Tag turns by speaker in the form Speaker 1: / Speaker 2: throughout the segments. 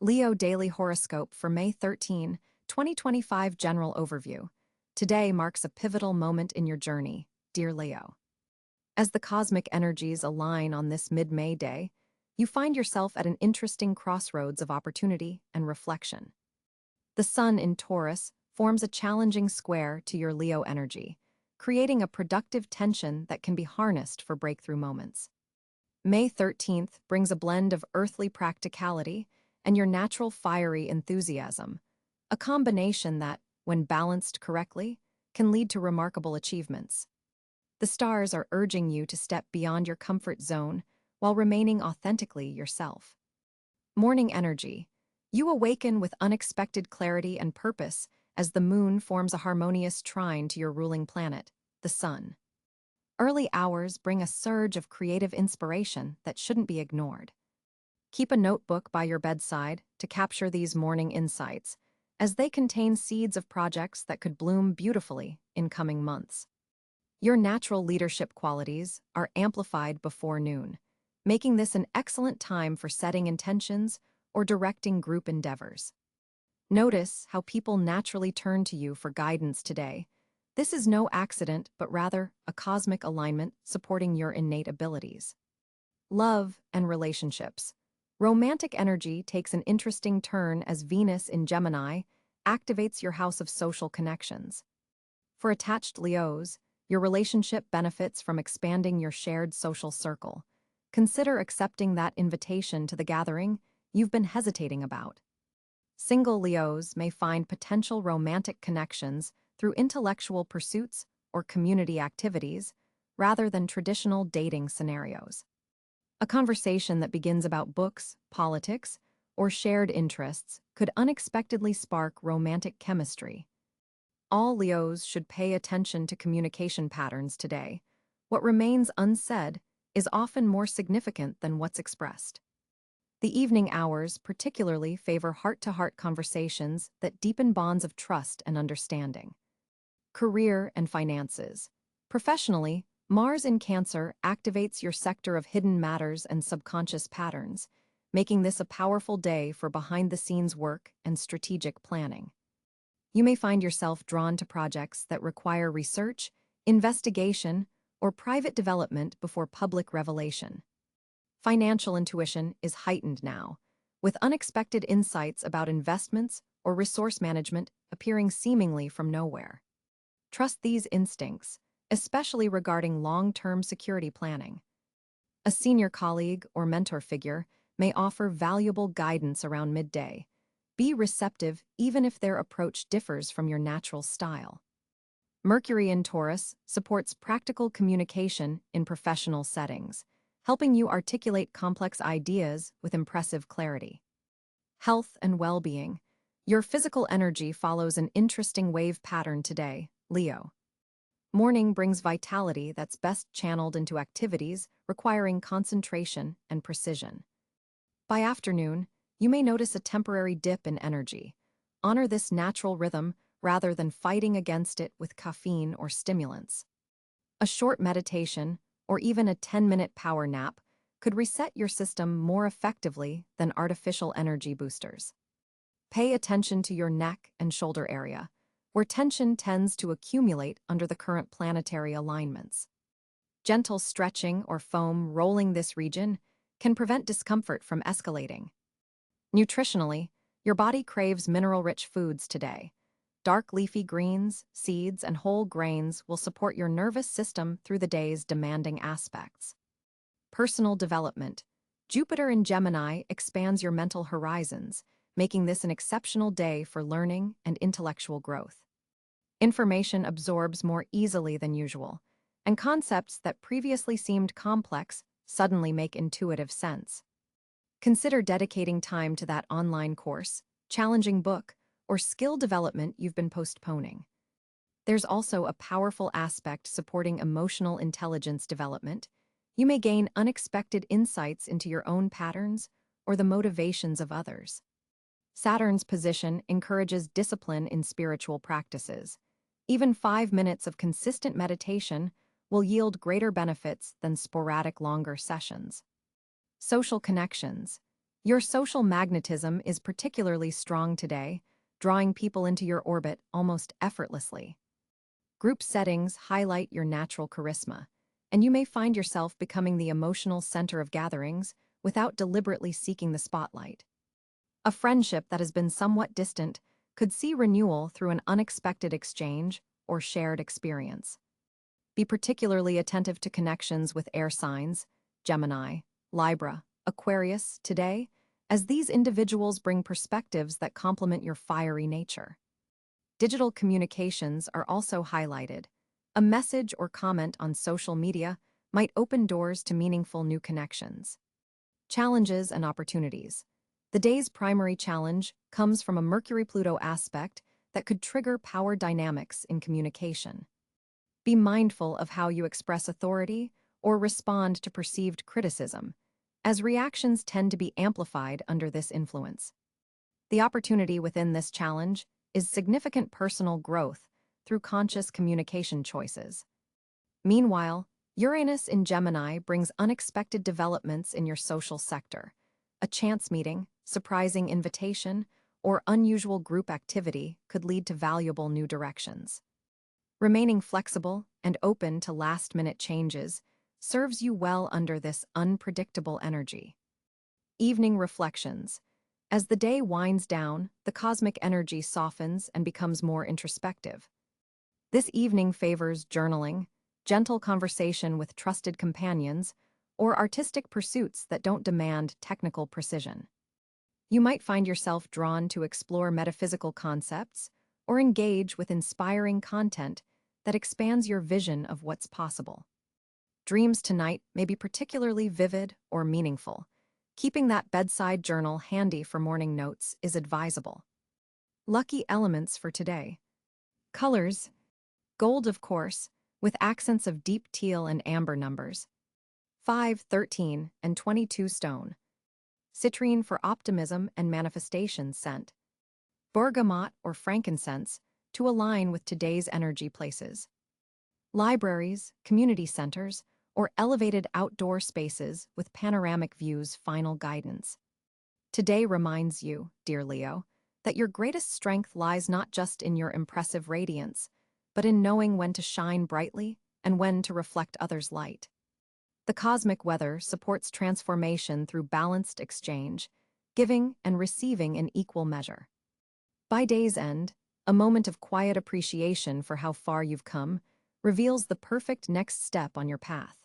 Speaker 1: Leo Daily Horoscope for May 13, 2025 General Overview. Today marks a pivotal moment in your journey, dear Leo. As the cosmic energies align on this mid-May day, you find yourself at an interesting crossroads of opportunity and reflection. The Sun in Taurus forms a challenging square to your Leo energy, creating a productive tension that can be harnessed for breakthrough moments. May 13th brings a blend of earthly practicality and your natural fiery enthusiasm, a combination that, when balanced correctly, can lead to remarkable achievements. The stars are urging you to step beyond your comfort zone while remaining authentically yourself. Morning energy. You awaken with unexpected clarity and purpose as the moon forms a harmonious trine to your ruling planet, the sun. Early hours bring a surge of creative inspiration that shouldn't be ignored. Keep a notebook by your bedside to capture these morning insights, as they contain seeds of projects that could bloom beautifully in coming months. Your natural leadership qualities are amplified before noon, making this an excellent time for setting intentions or directing group endeavors. Notice how people naturally turn to you for guidance today. This is no accident, but rather a cosmic alignment supporting your innate abilities. Love and relationships. Romantic energy takes an interesting turn as Venus in Gemini activates your house of social connections. For attached Leos, your relationship benefits from expanding your shared social circle. Consider accepting that invitation to the gathering you've been hesitating about. Single Leos may find potential romantic connections through intellectual pursuits or community activities rather than traditional dating scenarios. A conversation that begins about books, politics, or shared interests could unexpectedly spark romantic chemistry. All Leos should pay attention to communication patterns today. What remains unsaid is often more significant than what's expressed. The evening hours particularly favor heart-to-heart conversations that deepen bonds of trust and understanding. Career and finances. Professionally, Mars in Cáncer activates your sector of hidden matters and subconscious patterns, making this a powerful day for behind-the-scenes work and strategic planning. You may find yourself drawn to projects that require research, investigation, or private development before public revelation. Financial intuition is heightened now, with unexpected insights about investments or resource management appearing seemingly from nowhere. Trust these instincts, especially regarding long-term security planning. A senior colleague or mentor figure may offer valuable guidance around midday. Be receptive even if their approach differs from your natural style. Mercury in Taurus supports practical communication in professional settings, helping you articulate complex ideas with impressive clarity. Health and well-being. Your physical energy follows an interesting wave pattern today, Leo. Morning brings vitality that's best channeled into activities requiring concentration and precision. By afternoon, you may notice a temporary dip in energy. Honor this natural rhythm rather than fighting against it with caffeine or stimulants. A short meditation, or even a 10-minute power nap, could reset your system more effectively than artificial energy boosters. Pay attention to your neck and shoulder area, where tension tends to accumulate under the current planetary alignments. Gentle stretching or foam rolling this region can prevent discomfort from escalating. Nutritionally, your body craves mineral-rich foods today. Dark leafy greens, seeds, and whole grains will support your nervous system through the day's demanding aspects. Personal development. Jupiter in Gemini expands your mental horizons, making this an exceptional day for learning and intellectual growth. Information absorbs more easily than usual, and concepts that previously seemed complex suddenly make intuitive sense. Consider dedicating time to that online course, challenging book, or skill development you've been postponing. There's also a powerful aspect supporting emotional intelligence development. You may gain unexpected insights into your own patterns or the motivations of others. Saturn's position encourages discipline in spiritual practices. Even 5 minutes of consistent meditation will yield greater benefits than sporadic longer sessions. Social connections. Your social magnetism is particularly strong today, drawing people into your orbit almost effortlessly. Group settings highlight your natural charisma, and you may find yourself becoming the emotional center of gatherings without deliberately seeking the spotlight. A friendship that has been somewhat distant could see renewal through an unexpected exchange or shared experience. Be particularly attentive to connections with air signs, Gemini, Libra, Aquarius, today, as these individuals bring perspectives that complement your fiery nature. Digital communications are also highlighted. A message or comment on social media might open doors to meaningful new connections. Challenges and opportunities. The day's primary challenge comes from a Mercury-Pluto aspect that could trigger power dynamics in communication. Be mindful of how you express authority or respond to perceived criticism, as reactions tend to be amplified under this influence. The opportunity within this challenge is significant personal growth through conscious communication choices. Meanwhile, Uranus in Gemini brings unexpected developments in your social sector. A chance meeting, surprising invitation, or unusual group activity could lead to valuable new directions. Remaining flexible and open to last-minute changes serves you well under this unpredictable energy. Evening reflections. As the day winds down, the cosmic energy softens and becomes more introspective. This evening favors journaling, gentle conversation with trusted companions, or artistic pursuits that don't demand technical precision. You might find yourself drawn to explore metaphysical concepts or engage with inspiring content that expands your vision of what's possible. Dreams tonight may be particularly vivid or meaningful. Keeping that bedside journal handy for morning notes is advisable. Lucky elements for today. Colors: gold, of course, with accents of deep teal and amber numbers. 5, 13, and 22 stone. Citrine for optimism and manifestation scent. Bergamot or frankincense to align with today's energy places. Libraries, community centers, or elevated outdoor spaces with panoramic views final guidance. Today reminds you, dear Leo, that your greatest strength lies not just in your impressive radiance, but in knowing when to shine brightly and when to reflect others' light. The cosmic weather supports transformation through balanced exchange, giving and receiving in equal measure. By day's end, a moment of quiet appreciation for how far you've come reveals the perfect next step on your path.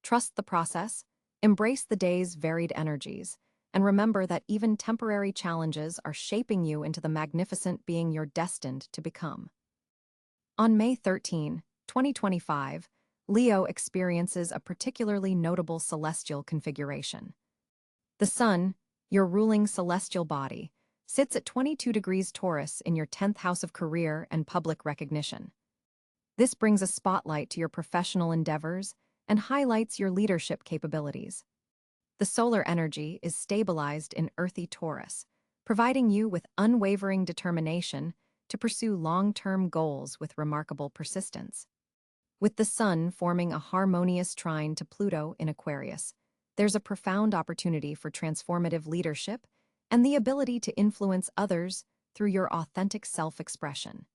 Speaker 1: Trust the process, embrace the day's varied energies, and remember that even temporary challenges are shaping you into the magnificent being you're destined to become. On May 13, 2025, Leo experiences a particularly notable celestial configuration. The Sun, your ruling celestial body, sits at 22 degrees Taurus in your 10th house of career and public recognition. This brings a spotlight to your professional endeavors and highlights your leadership capabilities. The solar energy is stabilized in earthy Taurus, providing you with unwavering determination to pursue long-term goals with remarkable persistence. With the Sun forming a harmonious trine to Pluto in Aquarius, there's a profound opportunity for transformative leadership and the ability to influence others through your authentic self-expression.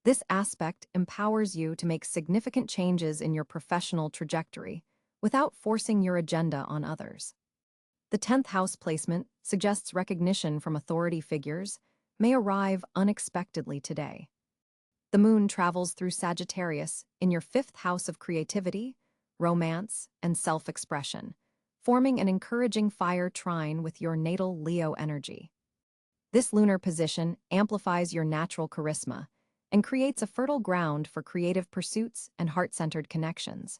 Speaker 1: This aspect empowers you to make significant changes in your professional trajectory without forcing your agenda on others. The 10th house placement suggests recognition from authority figures may arrive unexpectedly today. The moon travels through Sagittarius in your 5th house of creativity, romance, and self-expression, forming an encouraging fire trine with your natal Leo energy. This lunar position amplifies your natural charisma and creates a fertile ground for creative pursuits and heart-centered connections.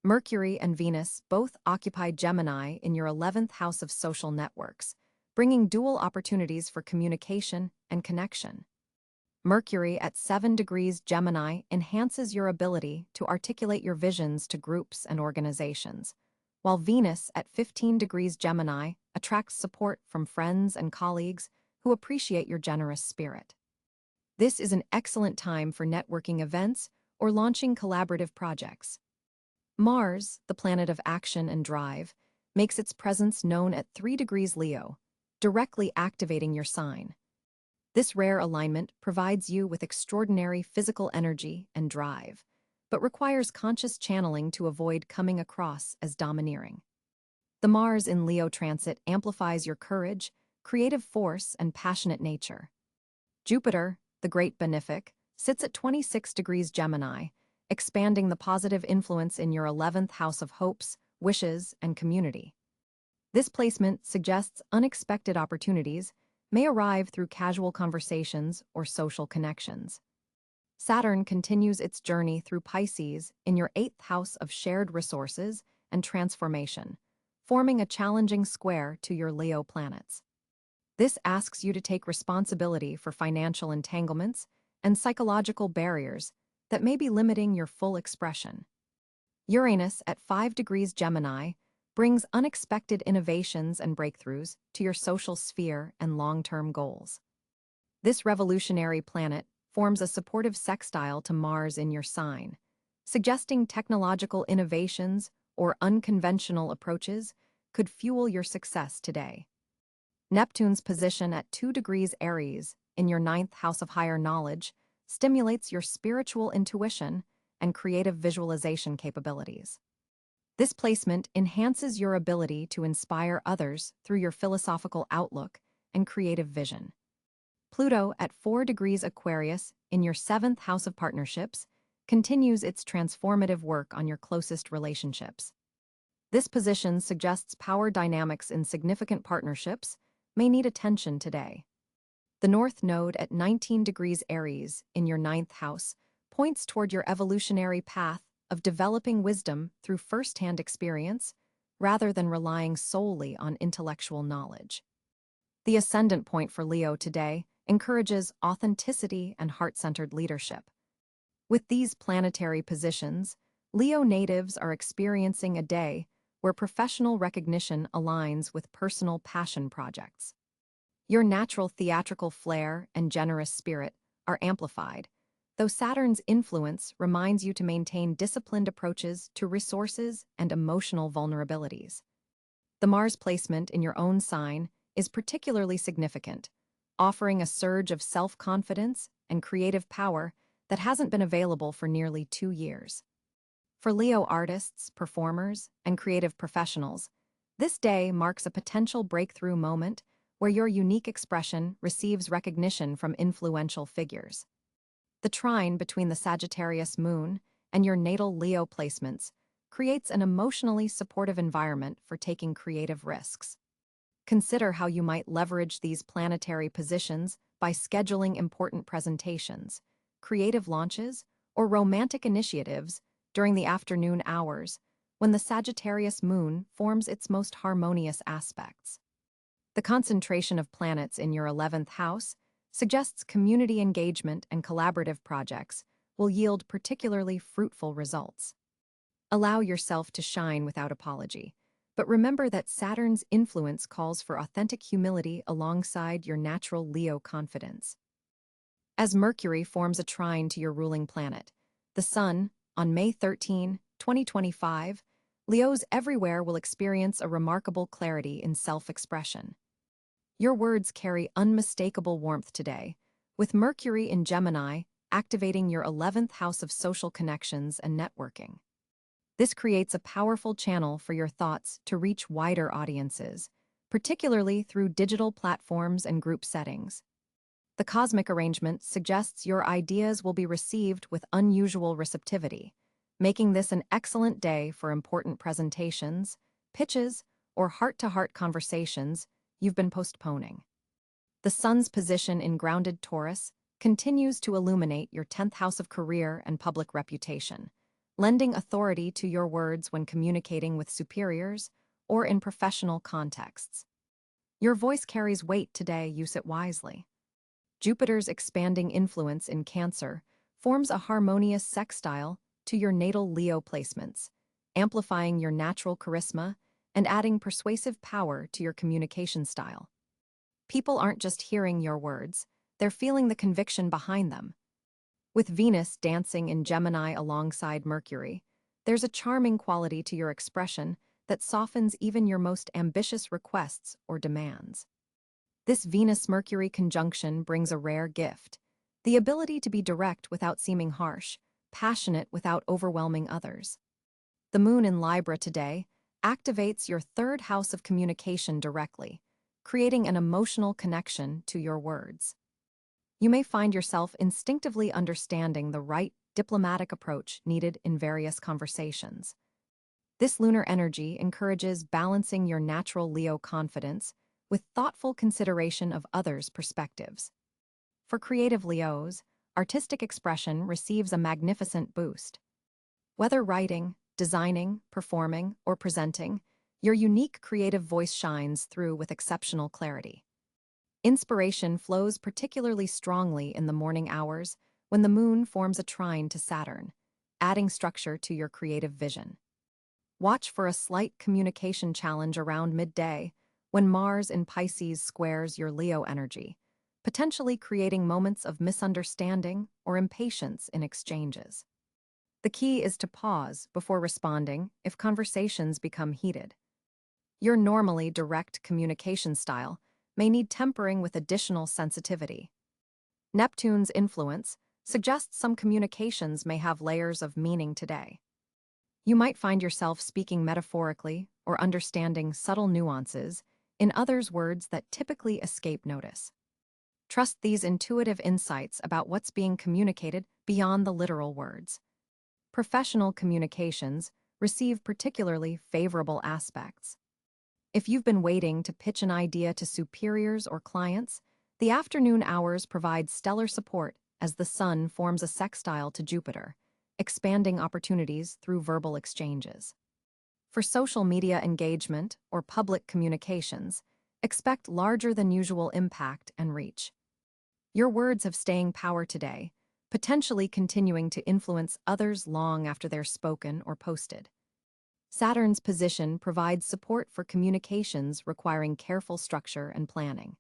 Speaker 1: Mercury and Venus both occupy Gemini in your 11th house of social networks, bringing dual opportunities for communication and connection. Mercury at 7 degrees Gemini enhances your ability to articulate your visions to groups and organizations, while Venus at 15 degrees Gemini attracts support from friends and colleagues who appreciate your generous spirit. This is an excellent time for networking events or launching collaborative projects. Mars, the planet of action and drive, makes its presence known at 3 degrees Leo, directly activating your sign. This rare alignment provides you with extraordinary physical energy and drive, but requires conscious channeling to avoid coming across as domineering. The Mars in Leo transit amplifies your courage, creative force, and passionate nature. Jupiter, the great benefic, sits at 26 degrees Gemini, expanding the positive influence in your 11th house of hopes, wishes, and community. This placement suggests unexpected opportunities may arrive through casual conversations or social connections. Saturn continues its journey through Pisces in your 8th house of shared resources and transformation, forming a challenging square to your Leo planets. This asks you to take responsibility for financial entanglements and psychological barriers that may be limiting your full expression. Uranus at 5 degrees Gemini brings unexpected innovations and breakthroughs to your social sphere and long-term goals. This revolutionary planet forms a supportive sextile to Mars in your sign, suggesting technological innovations or unconventional approaches could fuel your success today. Neptune's position at 2 degrees Aries in your 9th house of higher knowledge stimulates your spiritual intuition and creative visualization capabilities. This placement enhances your ability to inspire others through your philosophical outlook and creative vision. Pluto at 4 degrees Aquarius in your 7th house of partnerships continues its transformative work on your closest relationships. This position suggests power dynamics in significant partnerships may need attention today. The North Node at 19 degrees Aries in your 9th house points toward your evolutionary path of developing wisdom through first-hand experience rather than relying solely on intellectual knowledge. The ascendant point for Leo today encourages authenticity and heart-centered leadership. With these planetary positions, Leo natives are experiencing a day where professional recognition aligns with personal passion projects. Your natural theatrical flair and generous spirit are amplified, though Saturn's influence reminds you to maintain disciplined approaches to resources and emotional vulnerabilities. The Mars placement in your own sign is particularly significant, offering a surge of self-confidence and creative power that hasn't been available for nearly 2 years. For Leo artists, performers, and creative professionals, this day marks a potential breakthrough moment where your unique expression receives recognition from influential figures. The trine between the Sagittarius moon and your natal Leo placements creates an emotionally supportive environment for taking creative risks. Consider how you might leverage these planetary positions by scheduling important presentations, creative launches, or romantic initiatives during the afternoon hours, when the Sagittarius moon forms its most harmonious aspects. The concentration of planets in your 11th house suggests community engagement and collaborative projects will yield particularly fruitful results. Allow yourself to shine without apology, but remember that Saturn's influence calls for authentic humility alongside your natural Leo confidence. As Mercury forms a trine to your ruling planet, the Sun, on May 13, 2025, Leos everywhere will experience a remarkable clarity in self-expression. Your words carry unmistakable warmth today, with Mercury in Gemini activating your 11th house of social connections and networking. This creates a powerful channel for your thoughts to reach wider audiences, particularly through digital platforms and group settings. The cosmic arrangement suggests your ideas will be received with unusual receptivity, making this an excellent day for important presentations, pitches, or heart-to-heart conversations you've been postponing. The Sun's position in grounded Taurus continues to illuminate your 10th house of career and public reputation, lending authority to your words when communicating with superiors or in professional contexts. Your voice carries weight today, use it wisely. Jupiter's expanding influence in Cáncer forms a harmonious sextile to your natal Leo placements, amplifying your natural charisma and adding persuasive power to your communication style. People aren't just hearing your words, they're feeling the conviction behind them. With Venus dancing in Gemini alongside Mercury, there's a charming quality to your expression that softens even your most ambitious requests or demands. This Venus-Mercury conjunction brings a rare gift: the ability to be direct without seeming harsh, passionate without overwhelming others. The moon in Libra today activates your third house of communication directly, creating an emotional connection to your words. You may find yourself instinctively understanding the right diplomatic approach needed in various conversations. This lunar energy encourages balancing your natural Leo confidence with thoughtful consideration of others' perspectives. For creative Leos, artistic expression receives a magnificent boost. Whether writing, designing, performing, or presenting, your unique creative voice shines through with exceptional clarity. Inspiration flows particularly strongly in the morning hours when the moon forms a trine to Saturn, adding structure to your creative vision. Watch for a slight communication challenge around midday when Mars in Pisces squares your Leo energy, potentially creating moments of misunderstanding or impatience in exchanges. The key is to pause before responding if conversations become heated. Your normally direct communication style may need tempering with additional sensitivity. Neptune's influence suggests some communications may have layers of meaning today. You might find yourself speaking metaphorically or understanding subtle nuances in others' words that typically escape notice. Trust these intuitive insights about what's being communicated beyond the literal words. Professional communications receive particularly favorable aspects. If you've been waiting to pitch an idea to superiors or clients, the afternoon hours provide stellar support as the Sun forms a sextile to Jupiter, expanding opportunities through verbal exchanges. For social media engagement or public communications, expect larger than usual impact and reach. Your words have staying power today, potentially continuing to influence others long after they're spoken or posted. Saturn's position provides support for communications requiring careful structure and planning.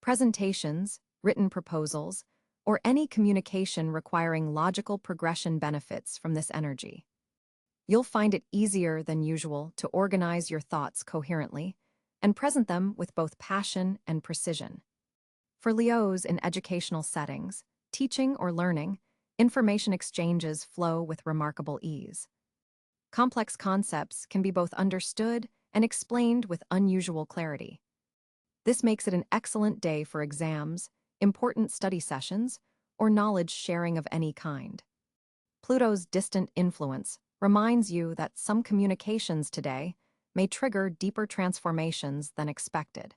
Speaker 1: Presentations, written proposals, or any communication requiring logical progression benefits from this energy. You'll find it easier than usual to organize your thoughts coherently and present them with both passion and precision. For Leos in educational settings, teaching or learning, information exchanges flow with remarkable ease. Complex concepts can be both understood and explained with unusual clarity. This makes it an excellent day for exams, important study sessions, or knowledge sharing of any kind. Pluto's distant influence reminds you that some communications today may trigger deeper transformations than expected.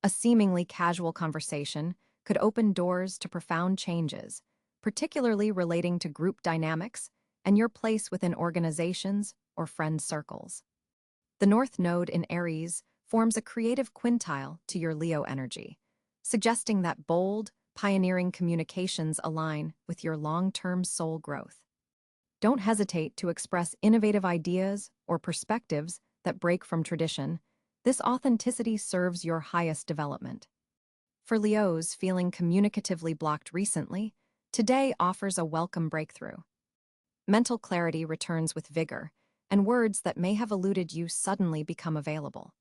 Speaker 1: A seemingly casual conversation could open doors to profound changes, particularly relating to group dynamics and your place within organizations or friend circles. The North Node in Aries forms a creative quintile to your Leo energy, suggesting that bold, pioneering communications align with your long-term soul growth. Don't hesitate to express innovative ideas or perspectives that break from tradition. This authenticity serves your highest development. For Leos feeling communicatively blocked recently, today offers a welcome breakthrough. Mental clarity returns with vigor, and words that may have eluded you suddenly become available.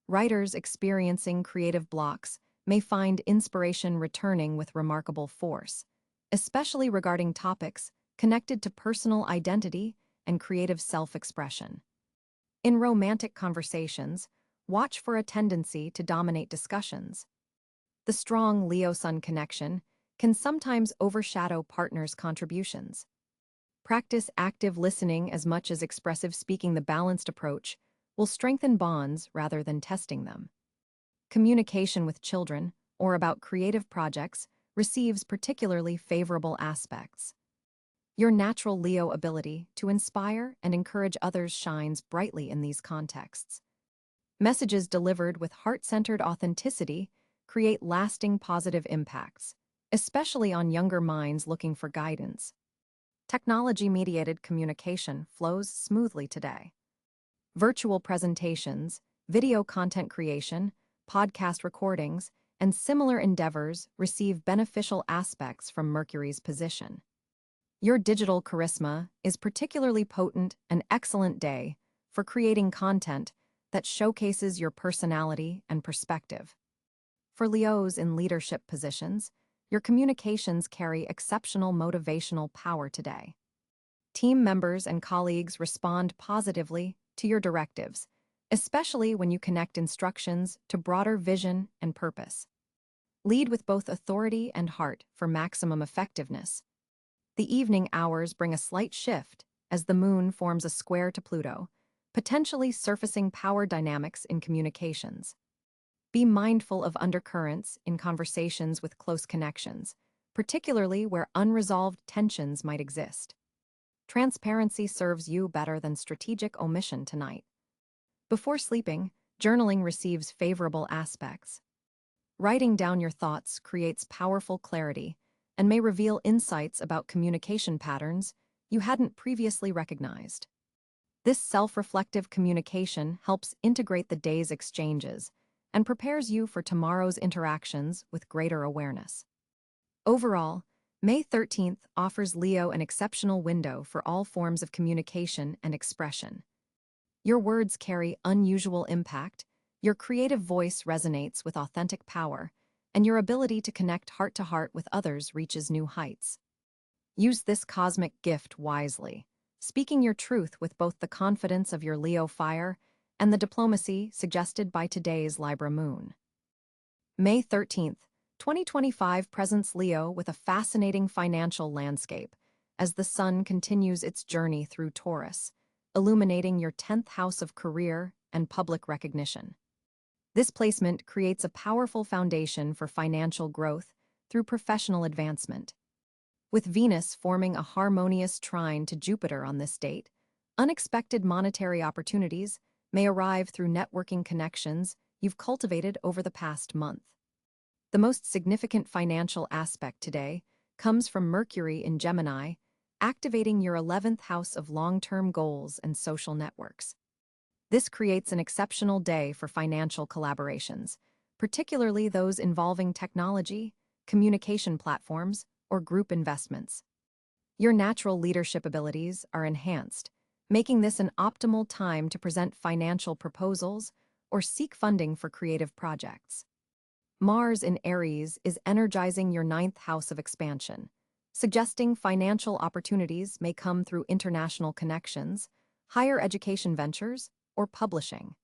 Speaker 1: Writers experiencing creative blocks may find inspiration returning with remarkable force, especially regarding topics connected to personal identity and creative self-expression. In romantic conversations, watch for a tendency to dominate discussions. The strong Leo-Sun connection can sometimes overshadow partners' contributions. Practice active listening as much as expressive speaking. The balanced approach will strengthen bonds rather than testing them. Communication with children or about creative projects receives particularly favorable aspects. Your natural Leo ability to inspire and encourage others shines brightly in these contexts. Messages delivered with heart-centered authenticity create lasting positive impacts, especially on younger minds looking for guidance. Technology-mediated communication flows smoothly today. Virtual presentations, video content creation, podcast recordings, and similar endeavors receive beneficial aspects from Mercury's position. Your digital charisma is particularly potent. An excellent day for creating content that showcases your personality and perspective. For Leos in leadership positions, your communications carry exceptional motivational power today. Team members and colleagues respond positively to your directives, especially when you connect instructions to broader vision and purpose. Lead with both authority and heart for maximum effectiveness. The evening hours bring a slight shift as the moon forms a square to Pluto, potentially surfacing power dynamics in communications. Be mindful of undercurrents in conversations with close connections, particularly where unresolved tensions might exist. Transparency serves you better than strategic omission tonight. Before sleeping, journaling receives favorable aspects. Writing down your thoughts creates powerful clarity and may reveal insights about communication patterns you hadn't previously recognized. This self-reflective communication helps integrate the day's exchanges and prepares you for tomorrow's interactions with greater awareness. Overall, May 13th offers Leo an exceptional window for all forms of communication and expression. Your words carry unusual impact, your creative voice resonates with authentic power, and your ability to connect heart-to-heart with others reaches new heights. Use this cosmic gift wisely, speaking your truth with both the confidence of your Leo fire and the diplomacy suggested by today's Libra moon. May 13th, 2025 presents Leo with a fascinating financial landscape as the sun continues its journey through Taurus, illuminating your 10th house of career and public recognition. This placement creates a powerful foundation for financial growth through professional advancement. With Venus forming a harmonious trine to Jupiter on this date, unexpected monetary opportunities may arrive through networking connections you've cultivated over the past month. The most significant financial aspect today comes from Mercury in Gemini, activating your 11th house of long-term goals and social networks. This creates an exceptional day for financial collaborations, particularly those involving technology, communication platforms, or group investments. Your natural leadership abilities are enhanced, making this an optimal time to present financial proposals or seek funding for creative projects. Mars in Aries is energizing your 9th house of expansion, suggesting financial opportunities may come through international connections, higher education ventures, or publishing.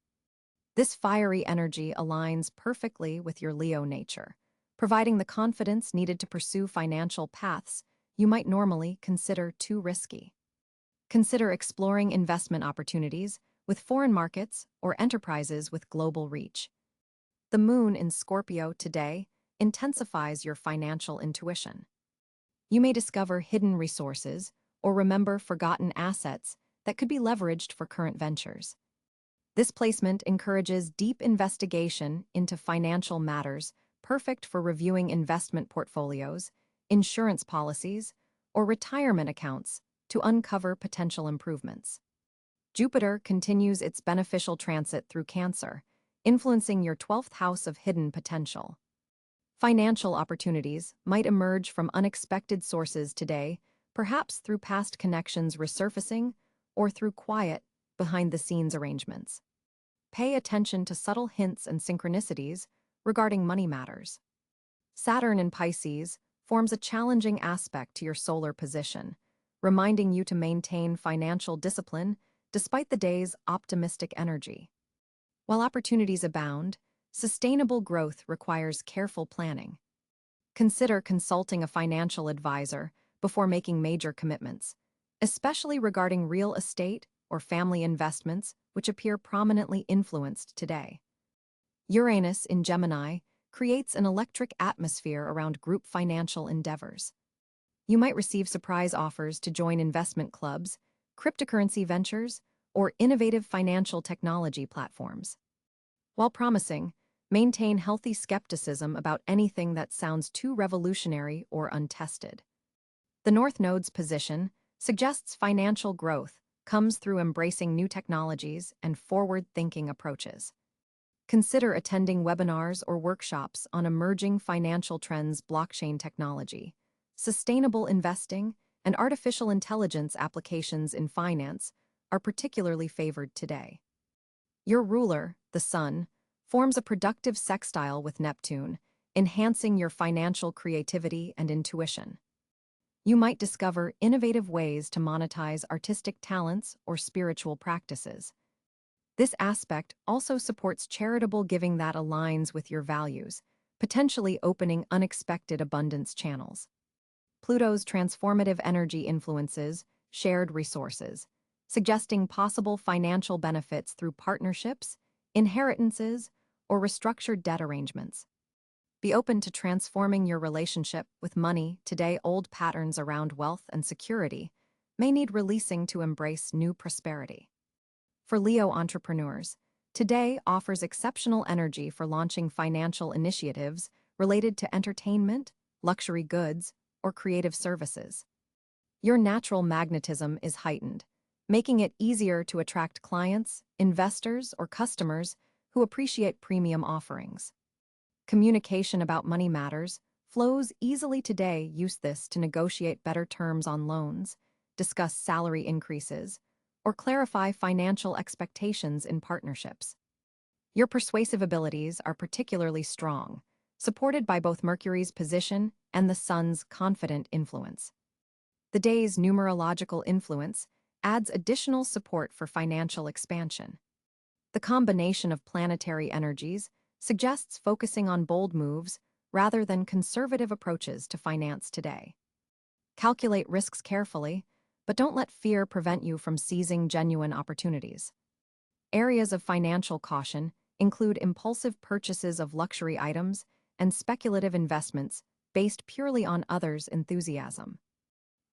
Speaker 1: This fiery energy aligns perfectly with your Leo nature, providing the confidence needed to pursue financial paths you might normally consider too risky. Consider exploring investment opportunities with foreign markets or enterprises with global reach. The moon in Scorpio today intensifies your financial intuition. You may discover hidden resources or remember forgotten assets that could be leveraged for current ventures. This placement encourages deep investigation into financial matters, perfect for reviewing investment portfolios, insurance policies, or retirement accounts to uncover potential improvements. Jupiter continues its beneficial transit through Cáncer, influencing your 12th house of hidden potential. Financial opportunities might emerge from unexpected sources today, perhaps through past connections resurfacing or through quiet, behind-the-scenes arrangements. Pay attention to subtle hints and synchronicities regarding money matters. Saturn in Pisces forms a challenging aspect to your solar position, reminding you to maintain financial discipline despite the day's optimistic energy. While opportunities abound, sustainable growth requires careful planning. Consider consulting a financial advisor before making major commitments, especially regarding real estate or family investments which appear prominently influenced today. Uranus in Gemini creates an electric atmosphere around group financial endeavors. You might receive surprise offers to join investment clubs, cryptocurrency ventures, or innovative financial technology platforms. While promising, maintain healthy skepticism about anything that sounds too revolutionary or untested. The North Node's position suggests financial growth comes through embracing new technologies and forward-thinking approaches. Consider attending webinars or workshops on emerging financial trends, blockchain technology, sustainable investing, and artificial intelligence applications in finance are particularly favored today. Your ruler, the Sun, forms a productive sextile with Neptune, enhancing your financial creativity and intuition. You might discover innovative ways to monetize artistic talents or spiritual practices. This aspect also supports charitable giving that aligns with your values, potentially opening unexpected abundance channels. Pluto's transformative energy influences shared resources, suggesting possible financial benefits through partnerships, inheritances, or restructured debt arrangements. Be open to transforming your relationship with money. Today, old patterns around wealth and security may need releasing to embrace new prosperity. For Leo entrepreneurs, today offers exceptional energy for launching financial initiatives related to entertainment, luxury goods, or creative services. Your natural magnetism is heightened, making it easier to attract clients, investors, or customers who appreciate premium offerings. Communication about money matters flows easily today. Use this to negotiate better terms on loans, discuss salary increases, or clarify financial expectations in partnerships. Your persuasive abilities are particularly strong, supported by both Mercury's position and the Sun's confident influence. The day's numerological influence adds additional support for financial expansion. The combination of planetary energies suggests focusing on bold moves rather than conservative approaches to finance today. Calculate risks carefully, but don't let fear prevent you from seizing genuine opportunities. Areas of financial caution include impulsive purchases of luxury items and speculative investments based purely on others' enthusiasm.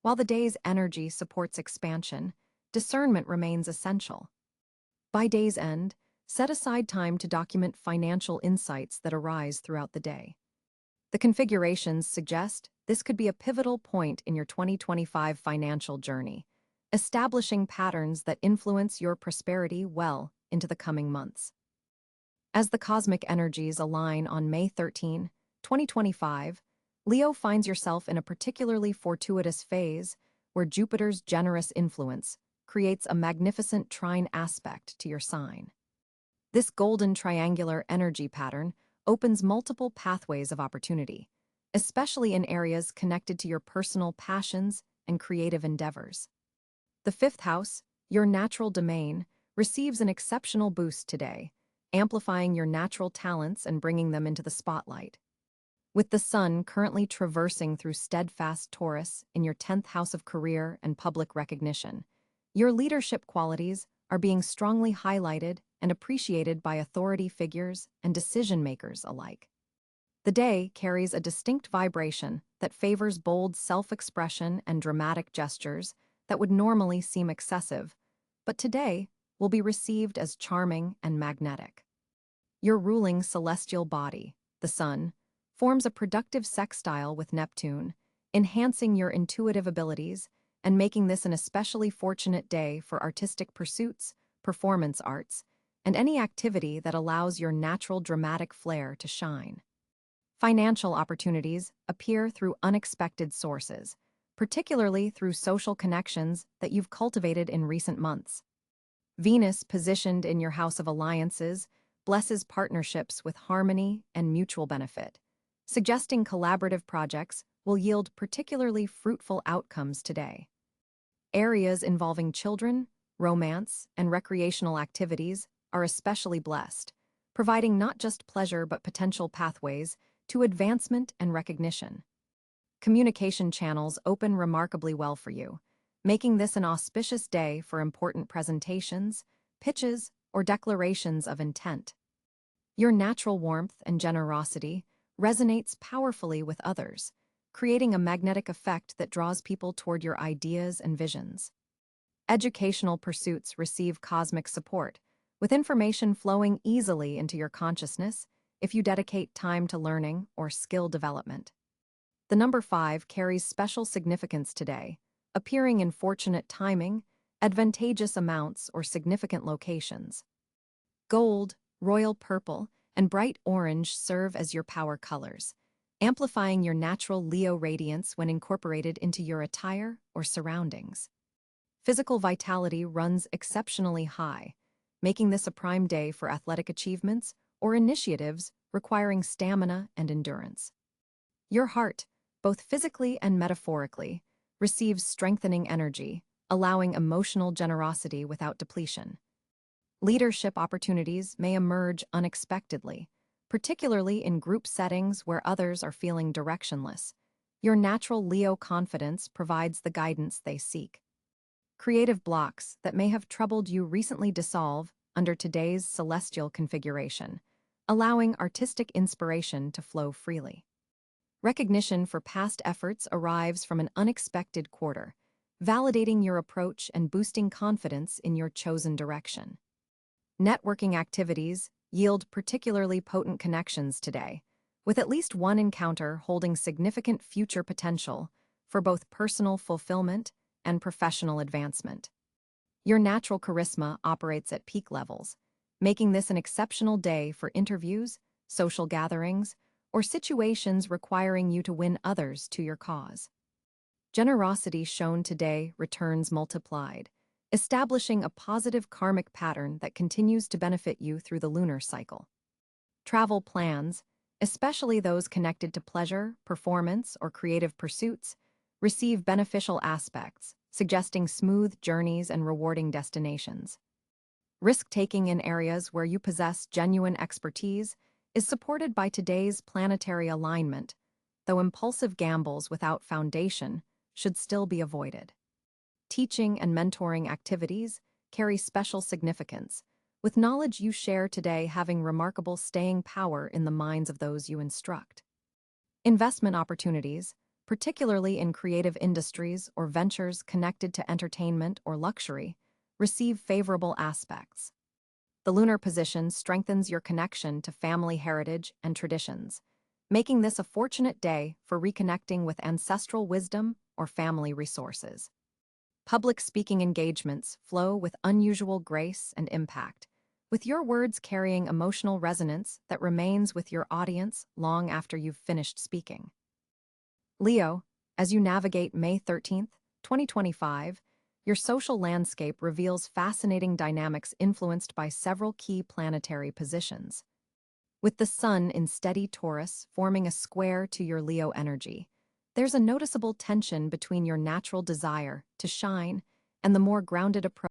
Speaker 1: While the day's energy supports expansion, discernment remains essential. By day's end, set aside time to document financial insights that arise throughout the day. The configurations suggest this could be a pivotal point in your 2025 financial journey, establishing patterns that influence your prosperity well into the coming months. As the cosmic energies align on May 13, 2025, Leo finds yourself in a particularly fortuitous phase where Jupiter's generous influence creates a magnificent trine aspect to your sign. This golden triangular energy pattern opens multiple pathways of opportunity, especially in areas connected to your personal passions and creative endeavors. The fifth house, your natural domain, receives an exceptional boost today, amplifying your natural talents and bringing them into the spotlight. With the Sun currently traversing through steadfast Taurus in your 10th house of career and public recognition, your leadership qualities are being strongly highlighted and appreciated by authority figures and decision-makers alike. The day carries a distinct vibration that favors bold self-expression and dramatic gestures that would normally seem excessive, but today will be received as charming and magnetic. Your ruling celestial body, the Sun, forms a productive sextile with Neptune, enhancing your intuitive abilities and making this an especially fortunate day for artistic pursuits, performance arts, and any activity that allows your natural dramatic flair to shine. Financial opportunities appear through unexpected sources, particularly through social connections that you've cultivated in recent months. Venus, positioned in your house of alliances, blesses partnerships with harmony and mutual benefit, suggesting collaborative projects will yield particularly fruitful outcomes today. Areas involving children, romance, and recreational activities are especially blessed, providing not just pleasure but potential pathways to advancement and recognition. Communication channels open remarkably well for you, making this an auspicious day for important presentations, pitches, or declarations of intent. Your natural warmth and generosity resonates powerfully with others, creating a magnetic effect that draws people toward your ideas and visions. Educational pursuits receive cosmic support, with information flowing easily into your consciousness if you dedicate time to learning or skill development. The number 5 carries special significance today, appearing in fortunate timing, advantageous amounts, or significant locations. Gold, royal purple, and bright orange serve as your power colors, amplifying your natural Leo radiance when incorporated into your attire or surroundings. Physical vitality runs exceptionally high, making this a prime day for athletic achievements or initiatives requiring stamina and endurance. Your heart, both physically and metaphorically, receives strengthening energy, allowing emotional generosity without depletion. Leadership opportunities may emerge unexpectedly, particularly in group settings where others are feeling directionless. Your natural Leo confidence provides the guidance they seek. Creative blocks that may have troubled you recently dissolve under today's celestial configuration, allowing artistic inspiration to flow freely. Recognition for past efforts arrives from an unexpected quarter, validating your approach and boosting confidence in your chosen direction. Networking activities yield particularly potent connections today, with at least one encounter holding significant future potential for both personal fulfillment and professional advancement. Your natural charisma operates at peak levels, making this an exceptional day for interviews, social gatherings, or situations requiring you to win others to your cause. Generosity shown today returns multiplied, establishing a positive karmic pattern that continues to benefit you through the lunar cycle. Travel plans, especially those connected to pleasure, performance, or creative pursuits, receive beneficial aspects, suggesting smooth journeys and rewarding destinations. Risk-taking in areas where you possess genuine expertise is supported by today's planetary alignment, though impulsive gambles without foundation should still be avoided. Teaching and mentoring activities carry special significance, with knowledge you share today having remarkable staying power in the minds of those you instruct. Investment opportunities, particularly in creative industries or ventures connected to entertainment or luxury, receive favorable aspects. The lunar position strengthens your connection to family heritage and traditions, making this a fortunate day for reconnecting with ancestral wisdom or family resources. Public speaking engagements flow with unusual grace and impact, with your words carrying emotional resonance that remains with your audience long after you've finished speaking. Leo, as you navigate May 13th, 2025, your social landscape reveals fascinating dynamics influenced by several key planetary positions. With the Sun in steady Taurus forming a square to your Leo energy, there's a noticeable tension between your natural desire to shine and the more grounded approach